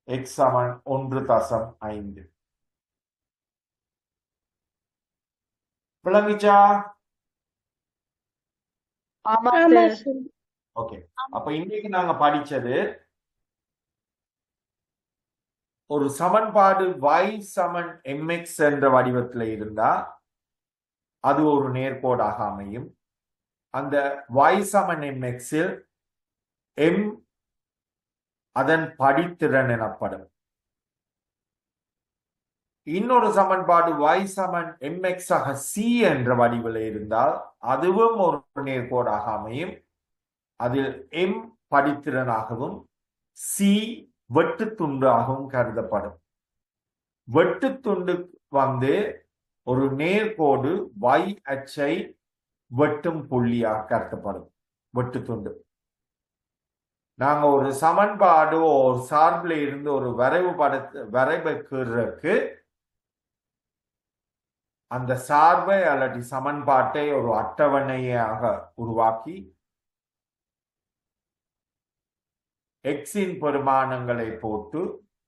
x சமன் 1.5. விளங்கிச்சா? ஆமா ஆமா சார் சார். ஓகே. அப்ப இன்னைக்கு நாங்க படிச்சது ஒரு சமன்பாடு y சமன் mx என்ற வடிவத்தில் இருந்தா அது ஒரு நேர்கோடாக அமையும். அந்த y சமன் mx இல் m அதன் படித்திறன் எனப்படும். இன்னொரு சமன்பாடு y சமன் mx ஆக c என்ற வடிவில் இருந்தால் அதுவும் ஒரு நேர்கோடாக அமையும். அதில் m படித்திறனாகவும் c வெட்டு துண்டாகவும் கருதப்படும். வெட்டு துண்டு ஒரு நேர்கோடு y அச்சை வெட்டும் புள்ளியாக கருதப்படும். வெட்டு துண்டு நாங்க ஒரு சமன்பாடு ஒரு சார்பில் இருந்து ஒரு வரைபடத்துக்கு அந்த சார்பை அல்லது சமன்பாட்டை ஒரு அட்டவணையாக உருவாக்கி எக்ஸின் பெருமானங்களை போட்டு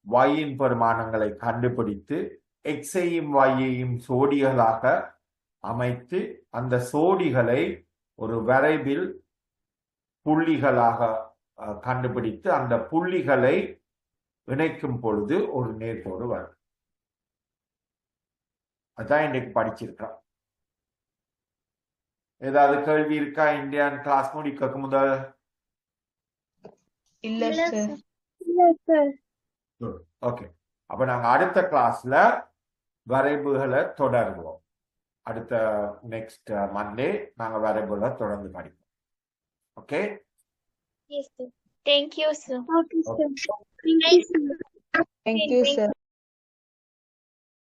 y-இன் பெருமானங்களை கண்டுபிடித்து எக்ஸையும் y-ஐயும் சோடிகளாக அமைத்து அந்த சோடிகளை ஒரு வரைவில் புள்ளிகளாக கண்டுபிடித்து அந்த புள்ளிகளை இணைக்கும் பொழுது ஒரு நேர்கோடு வரும். அதான் இன்னைக்கு படிச்சிருக்கோம். ஏதாவது கேள்வி இருக்கா? இந்தியன் கிளாஸ் முடிக்க முதல் இல்ல சார். ஓகே. அப்ப நாங்க அடுத்த கிளாஸ்ல வரைவுகளை தொடருவோம். அடுத்த நெக்ஸ்ட் மண்டே நாங்க வரைவுகளை தொடர்ந்து படிப்போம். Okay. Yes, sir. Thank you, sir. Thank you, sir.